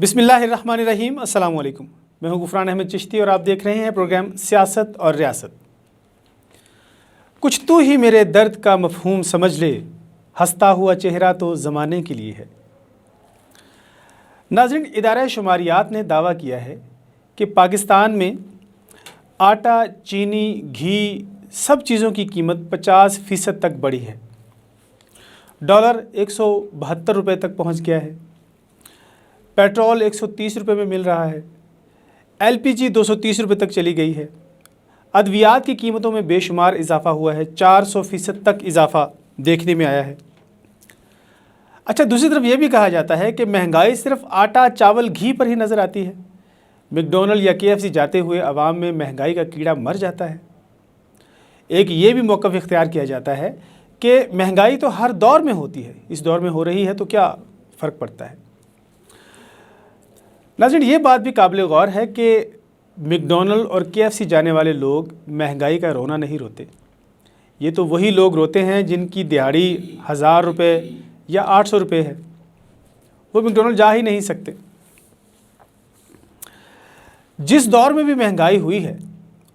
बिस्मिल्लाहिर्रहमानिर्रहीम, अस्सलाम वालेकुम। मैं हूं गुफरान अहमद चिश्ती और आप देख रहे हैं प्रोग्राम सियासत और रियासत। कुछ तू ही मेरे दर्द का मफहूम समझ ले, हंसता हुआ चेहरा तो ज़माने के लिए है। नाज़रीन, इदारा शुमारियात ने दावा किया है कि पाकिस्तान में आटा, चीनी, घी सब चीज़ों की कीमत 50% तक बढ़ी है। डॉलर 172 रुपये तक पहुंच गया है। पेट्रोल 130 रुपये में मिल रहा है। LPG 230 रुपये तक चली गई है। अद्वियात की कीमतों में बेशुमार इजाफा हुआ है, 400% तक इजाफा देखने में आया है। अच्छा, दूसरी तरफ यह भी कहा जाता है कि महंगाई सिर्फ आटा, चावल, घी पर ही नज़र आती है। मैकडॉनल्ड या KFC जाते हुए आवाम में महंगाई का कीड़ा मर जाता है। एक ये भी मौक़िफ़ इख्तियार किया जाता है कि महंगाई तो हर दौर में होती है, इस दौर में हो रही है तो क्या फ़र्क पड़ता है। नाज़रीन, ये बात भी काबिल गौर है कि मैकडॉनल्ड और KFC जाने वाले लोग महंगाई का रोना नहीं रोते। ये तो वही लोग रोते हैं जिनकी दिहाड़ी 1000 रुपये या 800 रुपये है। वो मैकडॉनल्ड जा ही नहीं सकते। जिस दौर में भी महंगाई हुई है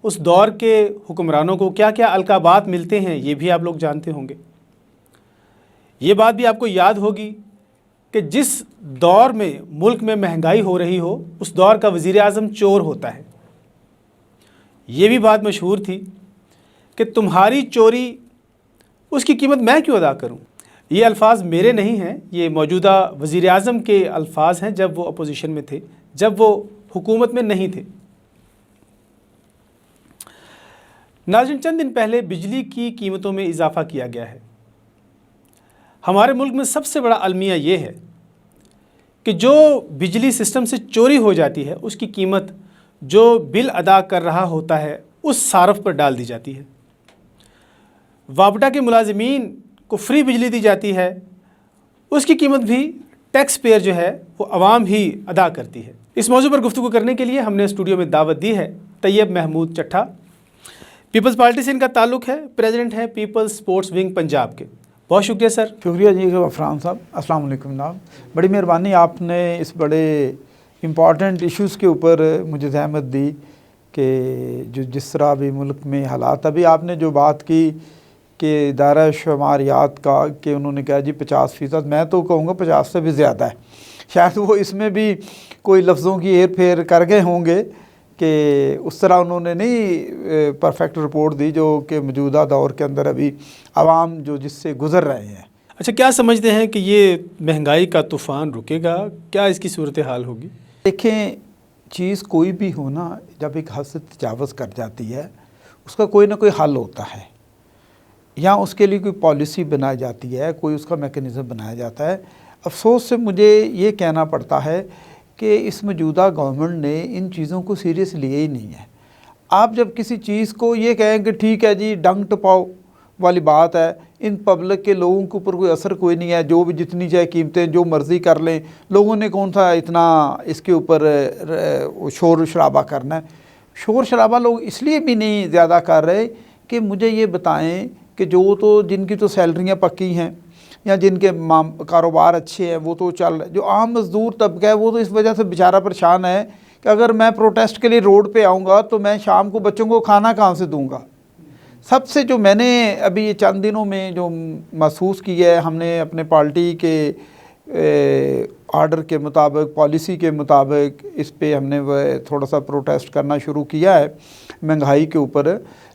उस दौर के हुक्मरानों को क्या क्या अलकाबात मिलते हैं ये भी आप लोग जानते होंगे। ये बात भी आपको याद होगी कि जिस दौर में मुल्क में महंगाई हो रही हो उस दौर का वज़ीर आज़म चोर होता है। ये भी बात मशहूर थी कि तुम्हारी चोरी उसकी कीमत मैं क्यों अदा करूं। ये अल्फाज मेरे नहीं हैं, ये मौजूदा वज़ीर आज़म के अल्फाज हैं जब वो अपोजिशन में थे, जब वो हुकूमत में नहीं थे। नाज़रीन, चंद दिन पहले बिजली की कीमतों में इजाफ़ा किया गया है। हमारे मुल्क में सबसे बड़ा अलमिया ये है कि जो बिजली सिस्टम से चोरी हो जाती है उसकी कीमत जो बिल अदा कर रहा होता है उस सारफ पर डाल दी जाती है। वापडा के मुलाजिमीन को फ्री बिजली दी जाती है, उसकी कीमत भी टैक्स पेयर जो है वो आवाम ही अदा करती है। इस मौजू पर गुफ्तगू करने के लिए हमने स्टूडियो में दावत दी है तैयब महमूद चट्ठा। पीपल्स पार्टी से इनका ताल्लुक़ है, प्रेसिडेंट हैं पीपल्स स्पोर्ट्स विंग पंजाब के। बहुत शुक्रिया सर। शुक्रिया जी गफरान साहब, अस्सलाम वालेकुम जनाब। बड़ी मेहरबानी, आपने इस बड़े इम्पॉर्टेंट इश्यूज़ के ऊपर मुझे ज़हमत दी कि जो जिस तरह भी मुल्क में हालात, अभी आपने जो बात की कि इदारा शुमारियात का कि उन्होंने कहा जी 50%, मैं तो कहूँगा 50 से भी ज़्यादा है। शायद वो इसमें भी कोई लफ्ज़ों की हेर फेर कर गए होंगे कि उस तरह उन्होंने नहीं परफेक्ट रिपोर्ट दी जो कि मौजूदा दौर के अंदर अभी आवाम जो जिससे गुज़र रहे हैं। अच्छा, क्या समझते हैं कि ये महंगाई का तूफ़ान रुकेगा? क्या इसकी सूरत हाल होगी? देखें, चीज़ कोई भी हो ना, जब एक हद से तजावज़ कर जाती है उसका कोई ना कोई हल होता है, या उसके लिए कोई पॉलिसी बनाई जाती है, कोई उसका मैकेनिज़्म बनाया जाता है। अफसोस से मुझे ये कहना पड़ता है कि इस मौजूदा गवर्नमेंट ने इन चीज़ों को सीरियस लिए ही नहीं है। आप जब किसी चीज़ को ये कहें कि ठीक है जी डंग टपाओ वाली बात है, इन पब्लिक के लोगों के ऊपर कोई असर कोई नहीं है, जो भी जितनी चाहे कीमतें जो मर्ज़ी कर लें, लोगों ने कौन सा इतना इसके ऊपर शोर शराबा करना है। शोर शराबा लोग इसलिए भी नहीं ज़्यादा कर रहे कि मुझे ये बताएं कि जो तो जिनकी तो सैलरियाँ पक्की हैं या जिनके कारोबार अच्छे हैं वो तो चल रहे, जो आम मज़दूर तबका है वो तो इस वजह से बेचारा परेशान है कि अगर मैं प्रोटेस्ट के लिए रोड पे आऊँगा तो मैं शाम को बच्चों को खाना कहाँ से दूँगा। सबसे जो मैंने अभी ये चंद दिनों में जो महसूस किया है, हमने अपने पार्टी के आर्डर के मुताबिक, पॉलिसी के मुताबिक इस पे हमने थोड़ा सा प्रोटेस्ट करना शुरू किया है महंगाई के ऊपर।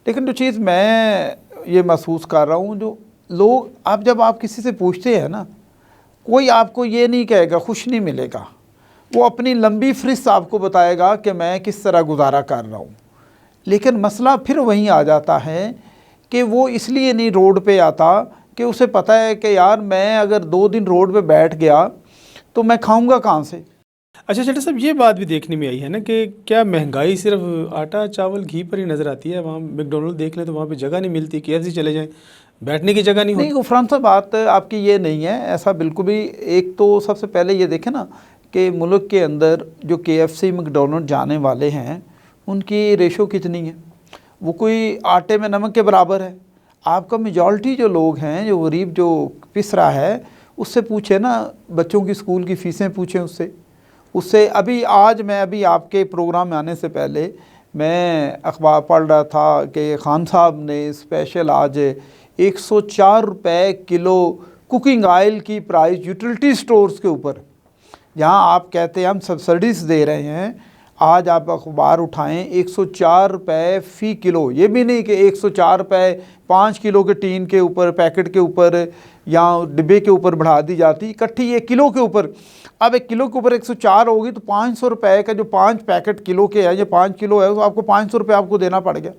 लेकिन जो चीज़ मैं ये महसूस कर रहा हूँ, जो लोग आप जब आप किसी से पूछते हैं ना, कोई आपको ये नहीं कहेगा, खुश नहीं मिलेगा, वो अपनी लंबी फ़हरिस्त आपको बताएगा कि मैं किस तरह गुजारा कर रहा हूँ। लेकिन मसला फिर वहीं आ जाता है कि वो इसलिए नहीं रोड पे आता कि उसे पता है कि यार मैं अगर 2 दिन रोड पे बैठ गया तो मैं खाऊंगा कहाँ से। अच्छा चट्टा साहब, ये बात भी देखने में आई है ना कि क्या महंगाई सिर्फ आटा, चावल, घी पर ही नज़र आती है? वहाँ मैकडॉनल्ड देख लें तो वहाँ पे जगह नहीं मिलती, KFC चले जाएं बैठने की जगह नहीं होती। नहीं गुफरान साहब, बात आपकी ये नहीं है, ऐसा बिल्कुल भी। एक तो सबसे पहले ये देखें ना कि मुल्क के अंदर जो KFC मैकडॉनल्ड जाने वाले हैं उनकी रेशो कितनी है, वो कोई आटे में नमक के बराबर है। आपका मेजॉरिटी जो लोग हैं, जो गरीब जो पिस रहा है, उससे पूछे ना, बच्चों की स्कूल की फ़ीसें पूछें उससे, उससे अभी आज मैं अभी आपके प्रोग्राम में आने से पहले मैं अखबार पढ़ रहा था कि खान साहब ने स्पेशल आज 104 रुपये किलो कुकिंग ऑयल की प्राइस यूटिलिटी स्टोर्स के ऊपर, जहां आप कहते हैं हम सब्सिडीज़ दे रहे हैं, आज आप अखबार उठाएं 104 रुपये फ़ी किलो। ये भी नहीं कि 104 रुपये 5 किलो के टीन के ऊपर, पैकेट के ऊपर या डिब्बे के ऊपर बढ़ा दी जाती, इकट्ठी ये किलो के ऊपर। अब 1 किलो के ऊपर 104 होगी तो 500 रुपये का जो 5 पैकेट किलो के है, ये 5 किलो है, तो आपको 500 रुपये आपको देना पड़ गया।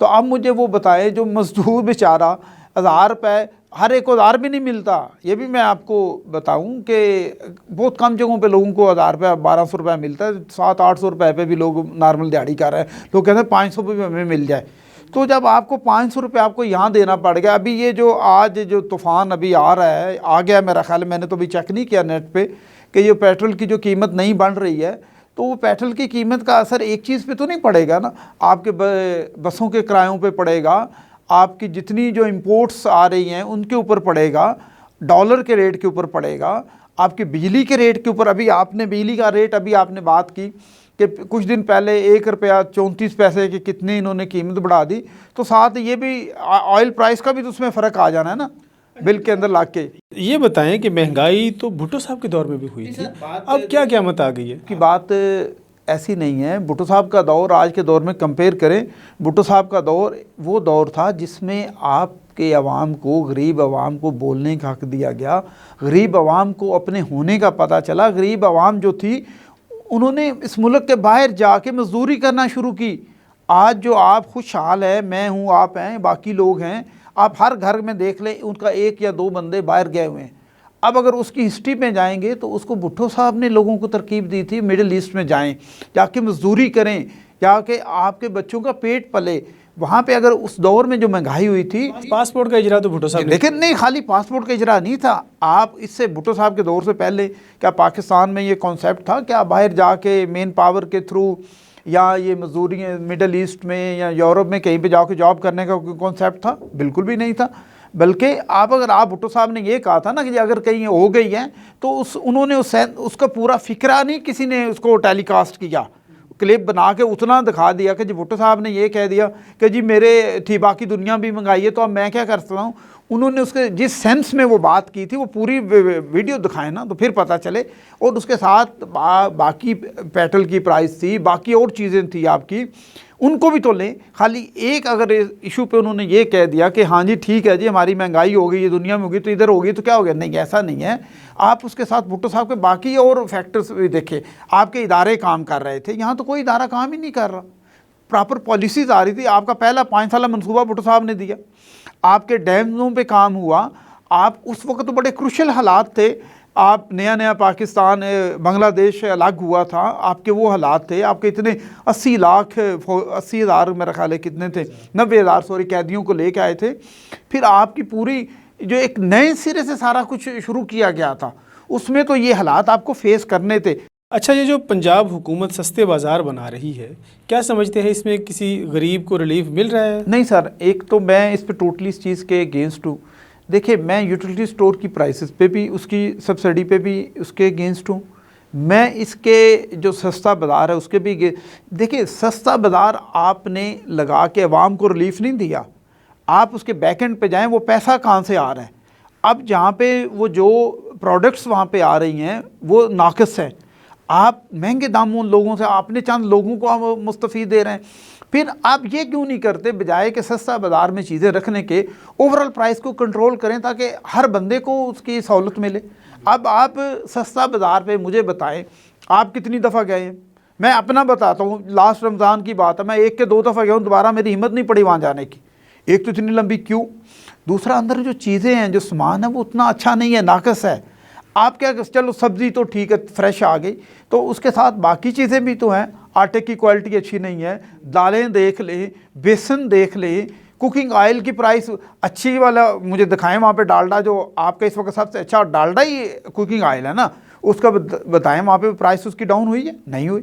तो अब मुझे वो बताएं जो मजदूर बेचारा 1000 रुपये, हर एक को 1000 भी नहीं मिलता। ये भी मैं आपको बताऊं कि बहुत कम जगहों पे लोगों को 1000 रुपये 1200 रुपये मिलता है, 700-800 रुपये पे भी लोग नॉर्मल दिहाड़ी कर रहे हैं। लोग कहते हैं 500 पे भी हमें मिल जाए। तो जब आपको 500 रुपये आपको यहाँ देना पड़ गया, अभी ये जो आज जो तूफ़ान अभी आ रहा है, आ गया मेरा ख्याल, मैंने तो अभी चेक नहीं किया नेट पे कि ये पेट्रोल की जो कीमत नहीं बढ़ रही है, तो वो पेट्रोल की कीमत का असर एक चीज़ पे तो नहीं पड़ेगा ना, आपके बसों के किरायों पे पड़ेगा, आपकी जितनी जो इंपोर्ट्स आ रही हैं उनके ऊपर पड़ेगा, डॉलर के रेट के ऊपर पड़ेगा, आपके बिजली के रेट के ऊपर। अभी आपने बिजली का रेट अभी आपने बात की कि कुछ दिन पहले 1 रुपया 34 पैसे की कितनी इन्होंने कीमत बढ़ा दी, तो साथ ये भी ऑयल प्राइस का भी तो उसमें फ़र्क आ जाना है ना बिल के अंदर ला के। ये बताएं कि महंगाई तो भुट्टो साहब के दौर में भी हुई थी, अब क्या क्या मत आ गई है? की बात ऐसी नहीं है। भुट्टो साहब का दौर आज के दौर में कंपेयर करें, भुट्टो साहब का दौर वो दौर था जिसमें आपके अवाम को, गरीब अवाम को बोलने का हक दिया गया, गरीब अवाम को अपने होने का पता चला। गरीब अवाम जो थी उन्होंने इस मुल्क के बाहर जाके मजदूरी करना शुरू की। आज जो आप खुशहाल है, मैं हूँ, आप हैं, बाकी लोग हैं, आप हर घर में देख लें उनका 1 या 2 बंदे बाहर गए हुए हैं। अब अगर उसकी हिस्ट्री में जाएंगे तो उसको भुट्टो साहब ने लोगों को तरकीब दी थी मिडिल ईस्ट में जाएं, जाके मजदूरी करें, जाके आपके बच्चों का पेट पले। वहाँ पे अगर उस दौर में जो महंगाई हुई थी, पासपोर्ट का इजरा तो भुट्टो साहब ने, लेकिन नहीं खाली पासपोर्ट का इजरा नहीं था। आप इससे भुट्टो साहब के दौर से पहले क्या पाकिस्तान में ये कॉन्सेप्ट था क्या बाहर जाके मेन पावर के थ्रू या ये मजदूरी मिडिल ईस्ट में या यूरोप में कहीं पे जाके जॉब करने का कोई कॉन्सेप्ट था? बिल्कुल भी नहीं था। बल्कि अगर आप भुट्टो साहब ने ये कहा था ना कि अगर कहीं हो गई है तो उन्होंने उसका पूरा फिक्रा नहीं किसी ने उसको टेलीकास्ट किया, क्लिप बना के उतना दिखा दिया कि जी भुट्टो साहब ने ये कह दिया कि जी मेरे थी बाकी दुनिया भी मंगाई है तो अब मैं क्या कर सकता हूँ। उन्होंने उसके जिस सेंस में वो बात की थी वो पूरी वीडियो दिखाए ना तो फिर पता चले। और उसके साथ बाकी पेट्रोल की प्राइस थी, बाकी और चीज़ें थी आपकी, उनको भी तो लें। खाली एक अगर इशू पे उन्होंने ये कह दिया कि हाँ जी ठीक है जी हमारी महंगाई हो गई, ये दुनिया में होगी तो इधर होगी तो क्या हो गया, नहीं ऐसा नहीं है। आप उसके साथ भुट्टो साहब के बाकी और फैक्टर्स भी देखें। आपके इदारे काम कर रहे थे, यहाँ तो कोई इदारा काम ही नहीं कर रहा। प्रॉपर पॉलिसीज़ आ रही थी। आपका पहला 5 साल मनसूबा भुट्टो साहब ने दिया, आपके डैमों पे काम हुआ। आप उस वक्त तो बड़े क्रुशल हालात थे, आप नया पाकिस्तान बांग्लादेश अलग हुआ था, आपके वो हालात थे। आपके इतने 80,000 मेरा ख्याल है कितने थे, 90,000 सॉरी कैदियों को लेके आए थे। फिर आपकी पूरी जो एक नए सिरे से सारा कुछ शुरू किया गया था, उसमें तो ये हालात आपको फेस करने थे। अच्छा, ये जो पंजाब हुकूमत सस्ते बाज़ार बना रही है, क्या समझते हैं इसमें किसी गरीब को रिलीफ मिल रहा है? नहीं सर, एक तो मैं इस पर टोटली इस चीज़ के अगेंस्ट हूँ। देखिए, मैं यूटिलिटी स्टोर की प्राइसेस पे भी, उसकी सब्सिडी पे भी उसके अगेंस्ट हूँ। मैं इसके जो सस्ता बाज़ार है उसके भी देखिए, सस्ता बाज़ार आपने लगा के अवाम को रिलीफ नहीं दिया। आप उसके बैक एंड पे जाएं, वो पैसा कहाँ से आ रहा है। अब जहाँ पे वो जो प्रोडक्ट्स वहाँ पे आ रही हैं वो नाक़िस है। आप महंगे दामों लोगों से आपने चंद लोगों को आप मुस्तफ़ीद दे रहे हैं। फिर आप ये क्यों नहीं करते, बजाय कि सस्ता बाज़ार में चीज़ें रखने के ओवरऑल प्राइस को कंट्रोल करें ताकि हर बंदे को उसकी सहूलत मिले। अब आप सस्ता बाज़ार पे मुझे बताएं, आप कितनी दफ़ा गए हैं? मैं अपना बताता हूँ, लास्ट रमज़ान की बात है, मैं 1 के 2 दफ़ा गया हूँ, दोबारा मेरी हिम्मत नहीं पड़ी वहाँ जाने की। एक तो इतनी लंबी क्यों, दूसरा अंदर जो चीज़ें हैं, जो सामान है वो उतना अच्छा नहीं है, नाक़िस है। आप क्या, चलो सब्ज़ी तो ठीक है फ्रेश आ गई, तो उसके साथ बाकी चीज़ें भी तो हैं। आटे की क्वालिटी अच्छी नहीं है, दालें देख लें, बेसन देख लें, कुकिंग ऑयल की प्राइस अच्छी वाला मुझे दिखाएं वहाँ पे। डालडा जो आपका इस वक्त सबसे अच्छा डालडा ही कुकिंग ऑयल है ना, उसका बताएं वहाँ पे प्राइस उसकी डाउन हुई है, नहीं हुई।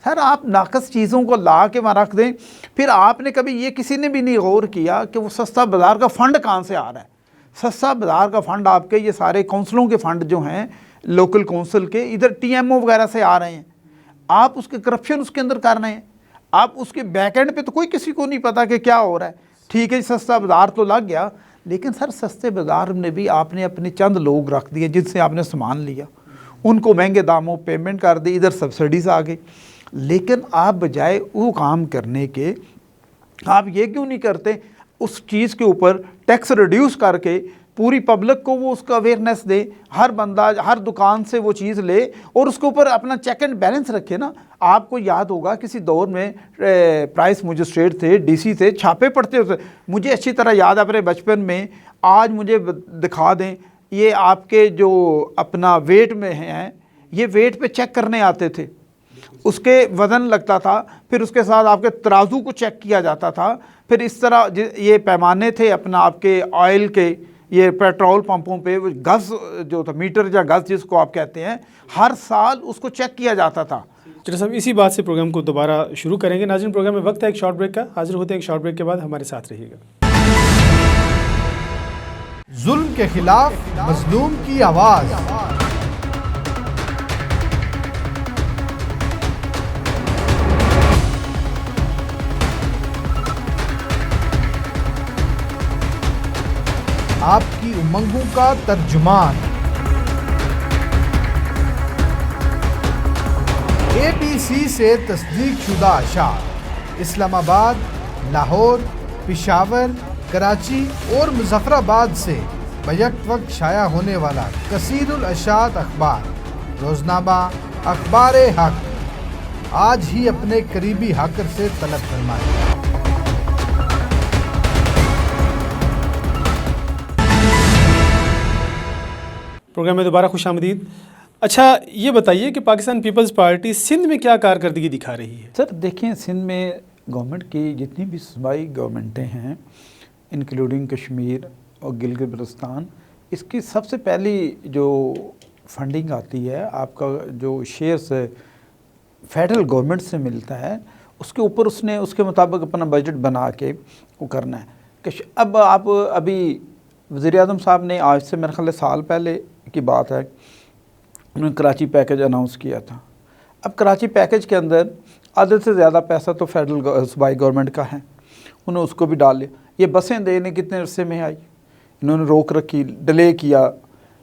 सर, आप नाक़िस चीज़ों को ला के वहाँ रख दें। फिर आपने कभी ये किसी ने भी नहीं गौर किया कि वो सस्ता बाज़ार का फ़ंड कहाँ से आ रहा है। सस्ता बाज़ार का फ़ंड आपके ये सारे काउंसिलों के फ़ंड जो हैं, लोकल काउंसिल के, इधर टीएमओ वगैरह से आ रहे हैं। आप उसके करप्शन उसके अंदर कर रहे हैं, आप उसके बैक एंड पे तो कोई किसी को नहीं पता कि क्या हो रहा है। ठीक है, सस्ता बाज़ार तो लग गया, लेकिन सर सस्ते बाज़ार में भी आपने अपने चंद लोग रख दिए जिनसे आपने सामान लिया, उनको महंगे दामों पेमेंट कर दी, इधर सब्सिडीज़ आ गई। लेकिन आप बजाय वो काम करने के आप ये क्यों नहीं करते, उस चीज़ के ऊपर टैक्स रिड्यूस करके पूरी पब्लिक को वो उसका अवेयरनेस दे, हर बंदा हर दुकान से वो चीज़ ले और उसके ऊपर अपना चेक एंड बैलेंस रखे ना। आपको याद होगा किसी दौर में प्राइस मजिस्ट्रेट थे, डीसी थे, छापे पड़ते थे, मुझे अच्छी तरह याद है अपने बचपन में। आज मुझे दिखा दें, ये आपके जो अपना वेट में हैं, ये वेट पे चेक करने आते थे, उसके वज़न लगता था, फिर उसके साथ आपके तराजू को चेक किया जाता था, फिर इस तरह ये पैमाने थे अपना आपके ऑयल के, ये पेट्रोल पंपों पे गज़ जो था, मीटर या गज़ जिसको आप कहते हैं, हर साल उसको चेक किया जाता था। चलो साहब, इसी बात से प्रोग्राम को दोबारा शुरू करेंगे। नाज़रीन, प्रोग्राम में वक्त है एक शॉर्ट ब्रेक का। हाजिर होते हैं एक शॉर्ट ब्रेक के बाद, हमारे साथ रहिएगा। जुल्म के खिलाफ मजलूम की आवाज़, आपकी उमंगों का तर्जुमान, ABC से तस्दीक शुदा अशार, इस्लामाबाद, लाहौर, पेशावर, कराची और मुजफ्फराबाद से बैक वक्त शाया होने वाला कसीरुल अशात अखबार, रोज़नामा अखबार हक, आज ही अपने करीबी हाकर से तलब फरमाएं। प्रोग्राम में दोबारा खुशामदीद। अच्छा, ये बताइए कि पाकिस्तान पीपल्स पार्टी सिंध में क्या कारकर्दगी दिखा रही है? सर देखिए, सिंध में गवर्नमेंट की जितनी भी सूबाई गवर्नमेंटें हैं, इंक्लूडिंग कश्मीर और गिलगित बल्तिस्तान, इसकी सबसे पहली जो फंडिंग आती है, आपका जो शेयर्स फेडरल गवर्नमेंट से मिलता है, उसके ऊपर उसने उसके मुताबिक अपना बजट बना के वो करना है। अब आप अभी वज़ीर-ए-आज़म साहब ने आज से मेरे ख्याल साल पहले की बात है, उन्होंने कराची पैकेज अनाउंस किया था। अब कराची पैकेज के अंदर आधे से ज़्यादा पैसा तो फेडरल सूबाई गवर्नमेंट का है, उन्होंने उसको भी डाल लिया। ये बसें देने कितने अरसे में आई, इन्होंने रोक रखी, डिले किया।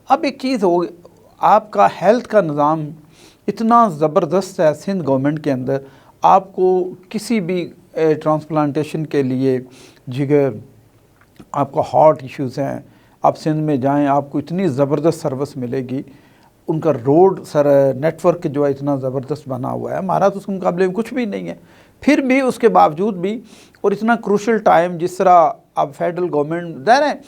अब एक चीज़ हो, आपका हेल्थ का निज़ाम इतना ज़बरदस्त है सिंध गवर्नमेंट के अंदर, आपको किसी भी ट्रांसप्लांटेशन के लिए, जिगर, आपका हार्ट इश्यूज़ हैं, आप सिंध में जाएं, आपको इतनी ज़बरदस्त सर्विस मिलेगी। उनका रोड सर नेटवर्क जो है इतना ज़बरदस्त बना हुआ है, हमारा तो उसके मुकाबले में कुछ भी नहीं है। फिर भी उसके बावजूद भी, और इतना क्रूशल टाइम जिस तरह अब फेडरल गवर्नमेंट दे रहे हैं,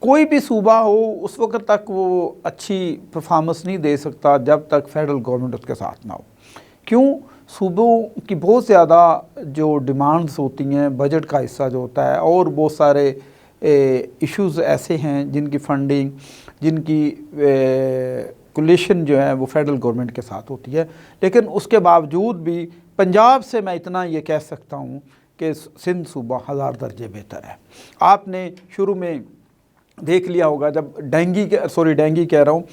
कोई भी सूबा हो उस वक्त तक वो अच्छी परफॉर्मेंस नहीं दे सकता जब तक फेडरल गवर्नमेंट उसके साथ ना हो। क्यों? सूबों की बहुत ज़्यादा जो डिमांड्स होती हैं, बजट का हिस्सा जो होता है, और बहुत सारे इश्यूज़ ऐसे हैं जिनकी फंडिंग, जिनकी कोलिशन जो है वो फेडरल गवर्नमेंट के साथ होती है। लेकिन उसके बावजूद भी पंजाब से मैं इतना ये कह सकता हूँ कि सिंध सूबा हज़ार दर्जे बेहतर है। आपने शुरू में देख लिया होगा जब डेंगी कह रहा हूँ,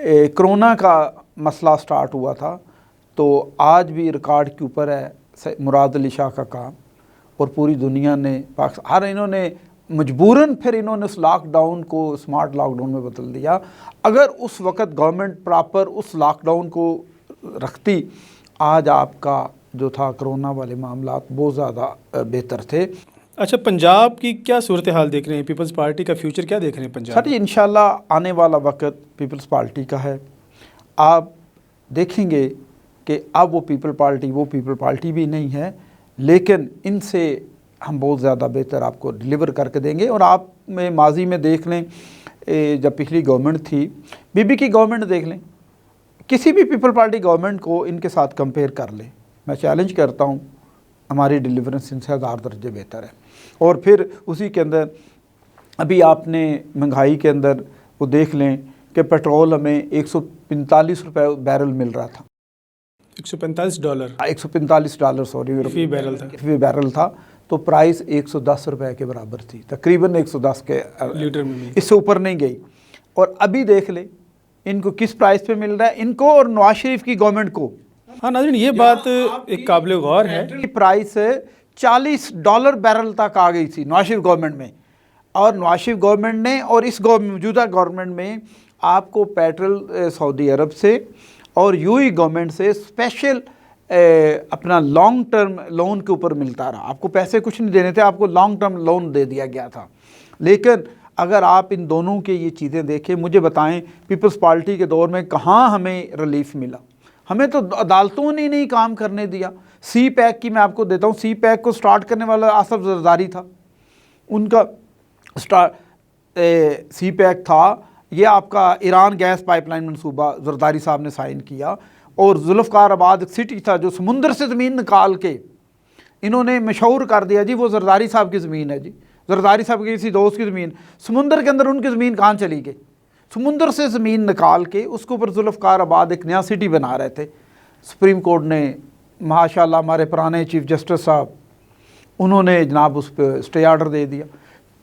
कोरोना का मसला स्टार्ट हुआ था, तो आज भी रिकॉर्ड के ऊपर है मुराद अली शाह का काम, और पूरी दुनिया ने हर इन्होंने मजबूरन फिर इन्होंने उस लॉकडाउन को स्मार्ट लॉकडाउन में बदल दिया। अगर उस वक़्त गवर्नमेंट प्रॉपर उस लॉकडाउन को रखती, आज आपका जो था कोरोना वाले मामला बहुत ज़्यादा बेहतर थे। अच्छा, पंजाब की क्या सूरत हाल देख रहे हैं? पीपल्स पार्टी का फ्यूचर क्या देख रहे हैं पंजाब? सर इंशाल्लाह आने वाला वक्त पीपल्स पार्टी का है। आप देखेंगे कि अब वो पीपल पार्टी भी नहीं है, लेकिन इनसे हम बहुत ज़्यादा बेहतर आपको डिलीवर करके देंगे। और आप में माजी में देख लें, जब पिछली गवर्नमेंट थी, बीबी की गवर्नमेंट देख लें, किसी भी पीपल पार्टी गवर्नमेंट को इनके साथ कंपेयर कर लें, मैं चैलेंज करता हूँ, हमारी डिलीवरेंस इनसे हज़ार दर्जे बेहतर है। और फिर उसी के अंदर अभी आपने महंगाई के अंदर वो देख लें कि पेट्रोल हमें 145 रुपये बैरल मिल रहा था, $145 $145 सॉरी फी बैरल था, तो प्राइस 110 रुपये के बराबर थी, तकरीबन 110 के लीटर में, इससे ऊपर नहीं गई। और अभी देख लें इनको किस प्राइस पे मिल रहा है, इनको और नवाज शरीफ की गवर्नमेंट को। हाँ नाज़रीन, ये बात एक काबिल गौर है। प्राइस $40 बैरल तक आ गई थी नवाज शरीफ गवर्नमेंट में, और नवाज शरीफ गवर्नमेंट ने और इस मौजूदा गवर्नमेंट में आपको पेट्रोल सऊदी अरब से और यूएई गवर्नमेंट से स्पेशल अपना लॉन्ग टर्म लोन के ऊपर मिलता रहा। आपको पैसे कुछ नहीं देने थे, आपको लॉन्ग टर्म लोन दे दिया गया था। लेकिन अगर आप इन दोनों के ये चीज़ें देखें, मुझे बताएं पीपल्स पार्टी के दौर में कहाँ हमें रिलीफ मिला? हमें तो अदालतों ने नहीं काम करने दिया। सी पैक की मैं आपको देता हूँ, सी पैक को स्टार्ट करने वाला आसफ जरदारी था, उनका सी पैक था। ये आपका ईरान गैस पाइपलाइन मंसूबा जरदारी साहब ने साइन किया, और जुल्फ़कार आबाद एक सिटी था जो समुंदर से ज़मीन निकाल के इन्होंने मशहूर कर दिया जी वो जरदारी साहब की ज़मीन है जी, जरदारी साहब की किसी दोस्त की ज़मीन। समुंदर के अंदर उनकी ज़मीन कहाँ चली गई? समुंदर से ज़मीन निकाल के उसके ऊपर जुल्फ़कार आबाद एक नया सिटी बना रहे थे। सुप्रीम कोर्ट ने माशाल्लाह हमारे पुराने चीफ जस्टिस साहब, उन्होंने जनाब उस पर स्टे आर्डर दे दिया।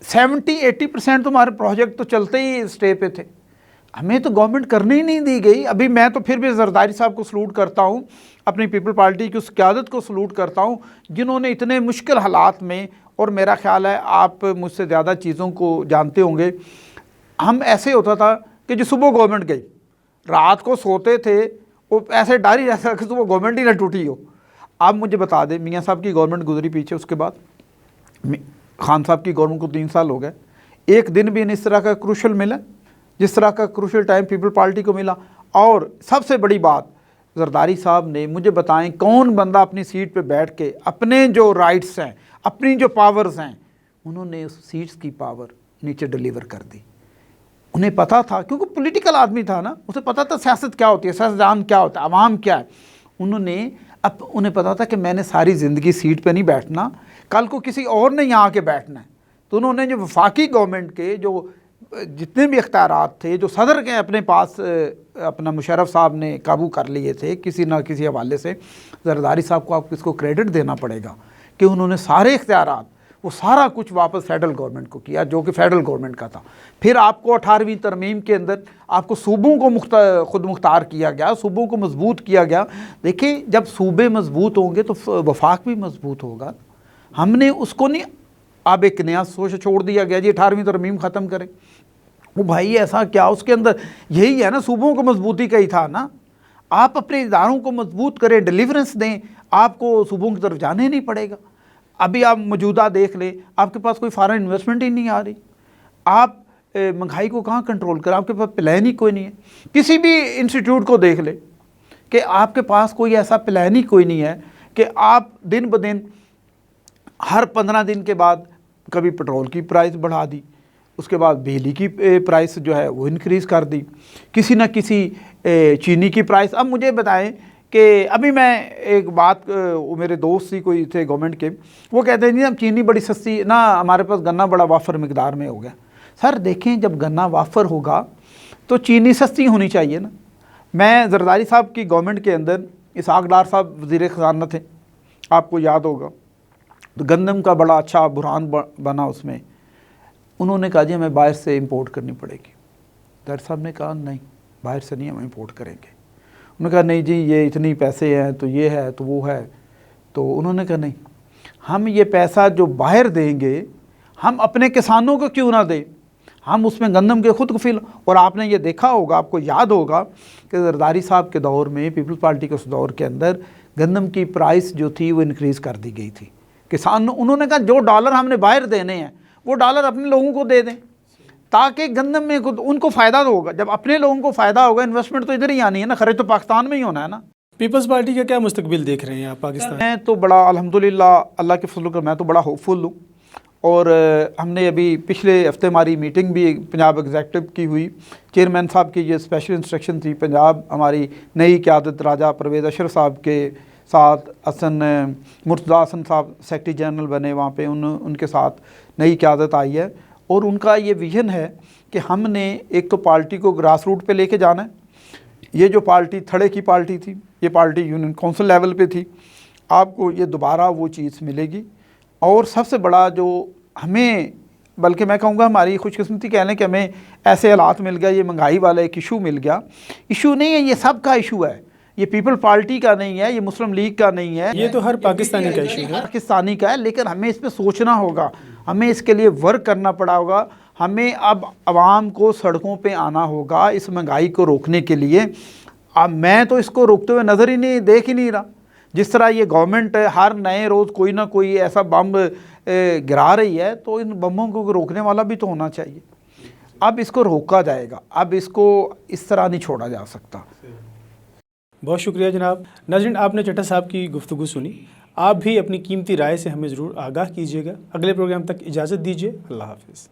70-80% तो हमारे प्रोजेक्ट तो चलते ही स्टे पे थे, हमें तो गवर्नमेंट करने ही नहीं दी गई। अभी मैं तो फिर भी जरदारी साहब को सलूट करता हूँ, अपनी पीपल पार्टी की उस क़यादत को सलूट करता हूँ जिन्होंने इतने मुश्किल हालात में, और मेरा ख्याल है आप मुझसे ज़्यादा चीज़ों को जानते होंगे, हम ऐसे होता था कि जो सुबह गवर्नमेंट गई, रात को सोते थे वो ऐसे डर ही रहता कि सुबह गवर्नमेंट ही ना टूटी हो। आप मुझे बता दें, मियाँ साहब की गवर्नमेंट गुजरी पीछे, उसके बाद खान साहब की गवर्नमेंट को 3 साल हो गए, एक दिन भी इस तरह का क्रूशल मिला जिस तरह का क्रूशल टाइम पीपल पार्टी को मिला। और सबसे बड़ी बात, जरदारी साहब ने मुझे बताएं कौन बंदा अपनी सीट पे बैठ के अपने जो राइट्स हैं, अपनी जो पावर्स हैं, उन्होंने उस सीट्स की पावर नीचे डिलीवर कर दी। उन्हें पता था, क्योंकि पॉलिटिकल आदमी था ना, उसे पता था सियासत क्या होती है, सियासतदान क्या होता है, अवाम क्या है। उन्हें पता था कि मैंने सारी ज़िंदगी सीट पे नहीं बैठना, कल को किसी और ने यहाँ आके बैठना है। तो उन्होंने जो वफाकी गवर्नमेंट के जो जितने भी इख्तियारात थे, जो सदर के अपने पास अपना मुशर्रफ साहब ने काबू कर लिए थे किसी ना किसी हवाले से, जरदारी साहब को आपको इसको क्रेडिट देना पड़ेगा कि उन्होंने सारे इख्तियारात, वो सारा कुछ वापस फेडरल गवर्नमेंट को किया जो कि फेडरल गवर्नमेंट का था। फिर आपको 18वीं तरमीम के अंदर आपको सूबों को खुद मुख्तार किया गया, सूबों को मजबूत किया गया। देखिए, जब सूबे मजबूत होंगे तो वफाक भी मजबूत होगा। हमने उसको नहीं, अब एक नया सोच छोड़ दिया गया जी 18वीं तरमीम ख़त्म करें। वो भाई ऐसा क्या, उसके अंदर यही है ना, सूबों को मजबूती का ही था ना। आप अपने इदारों को मजबूत करें, डिलीवरेंस दें, आपको सूबों की तरफ जाने नहीं पड़ेगा। अभी आप मौजूदा देख ले, आपके पास कोई फॉरेन इन्वेस्टमेंट ही नहीं आ रही, आप महंगाई को कहाँ कंट्रोल करें, आपके पास प्लान ही कोई नहीं है। किसी भी इंस्टीट्यूट को देख ले कि आपके पास कोई ऐसा प्लान ही कोई नहीं है कि आप दिन ब दिन हर 15 दिन के बाद कभी पेट्रोल की प्राइस बढ़ा दी, उसके बाद बिजली की प्राइस जो है वो इंक्रीज़ कर दी, किसी न किसी चीनी की प्राइस। अब मुझे बताएं कि अभी मैं एक बात, वो मेरे दोस्त ही कोई थे गवर्नमेंट के, वो कहते हैं जी हम चीनी बड़ी सस्ती ना, हमारे पास गन्ना बड़ा वाफर मिकदार में हो गया। सर देखें, जब गन्ना वाफर होगा तो चीनी सस्ती होनी चाहिए ना। मैं जरदारी साहब की गवर्नमेंट के अंदर इसहाक डार साहब वज़ीर ख़जाना थे, आपको याद होगा, तो गंदम का बड़ा अच्छा बुरहान बना उसमें। उन्होंने कहा जी हमें बाहर से इंपोर्ट करनी पड़ेगी। दर साहब ने कहा नहीं, बाहर से नहीं हम इंपोर्ट करेंगे। उन्होंने कहा नहीं जी ये इतनी पैसे हैं तो ये है तो वो है। तो उन्होंने कहा नहीं, हम ये पैसा जो बाहर देंगे हम अपने किसानों को क्यों ना दें, हम उसमें गंदम के खुद कफील। और आपने ये देखा होगा, आपको याद होगा कि जरदारी साहब के दौर में, पीपल्स पार्टी के उस दौर के अंदर गंदम की प्राइस जो थी वो इंक्रीज़ कर दी गई थी। किसान, उन्होंने कहा जो डॉलर हमने बाहर देने हैं वो डॉलर अपने लोगों को दे दें ताकि गंदम में उनको फ़ायदा तो होगा। जब अपने लोगों को फ़ायदा होगा, इन्वेस्टमेंट तो इधर ही आनी है ना, खर्च तो पाकिस्तान में ही होना है ना। पीपल्स पार्टी का क्या मुस्तकबिल देख रहे हैं आप पाकिस्तान? मैं तो बड़ा अल्हम्दुलिल्लाह अल्लाह के फजल का मैं तो बड़ा होपफुल हूँ। और हमने अभी पिछले हफ्ते हमारी मीटिंग भी पंजाब एग्जेक्टिव की हुई, चेयरमैन साहब की ये स्पेशल इंस्ट्रक्शन थी, पंजाब हमारी नई क़यादत राजा परवेज़ अशरफ साहब के साथ हसन मुर्तज़ा हसन साहब सेक्रेटरी जनरल बने, वहाँ पे उनके साथ नई क़यादत आई है। और उनका ये विज़न है कि हमने एक तो पार्टी को ग्रास रूट पे लेके जाना है। ये जो पार्टी थड़े की पार्टी थी, ये पार्टी यूनियन काउंसिल लेवल पे थी, आपको ये दोबारा वो चीज़ मिलेगी। और सबसे बड़ा जो हमें बल्कि मैं कहूँगा हमारी खुशकिस्मती कह लें कि हमें ऐसे हालात मिल गया, ये महंगाई वाला एक इशू मिल गया। इशू नहीं है, ये सबका इशू है, ये पीपल पार्टी का नहीं है, ये मुस्लिम लीग का नहीं है, ये तो हर पाकिस्तानी का इशू है। पाकिस्तानी का है। लेकिन हमें इस पर सोचना होगा, हमें इसके लिए वर्क करना पड़ा होगा। हमें अब आवाम को सड़कों पे आना होगा इस महंगाई को रोकने के लिए। अब मैं तो इसको रोकते हुए नज़र ही नहीं, देख ही नहीं रहा। जिस तरह ये गवर्नमेंट हर नए रोज़ कोई ना कोई ऐसा बम गिरा रही है, तो इन बमों को रोकने वाला भी तो होना चाहिए। अब इसको रोका जाएगा, अब इसको इस तरह नहीं छोड़ा जा सकता। बहुत शुक्रिया जनाब। नाज़रीन, आपने चट्टा साहब की गुफ्तगू सुनी। आप भी अपनी कीमती राय से हमें ज़रूर आगाह कीजिएगा। अगले प्रोग्राम तक इजाज़त दीजिए। अल्लाह हाफिज़।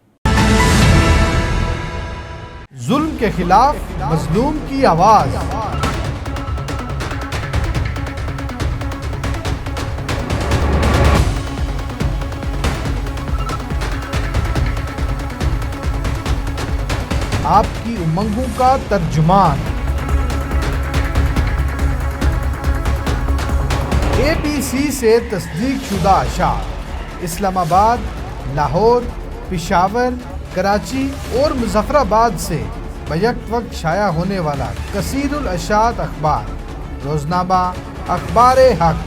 जुल्म के खिलाफ मजलूम की आवाज। आपकी उमंगों का तर्जुमान। ABC से तस्दीक शुदा अशार इस्लामाबाद, लाहौर, पेशावर, कराची और मुजफ्फराबाद से बैक वक्त शाया होने वाला कसीरुल अशात अखबार रोज़नामा अखबार हक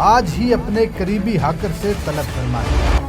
आज ही अपने करीबी हाकर से तलब फरमाएं।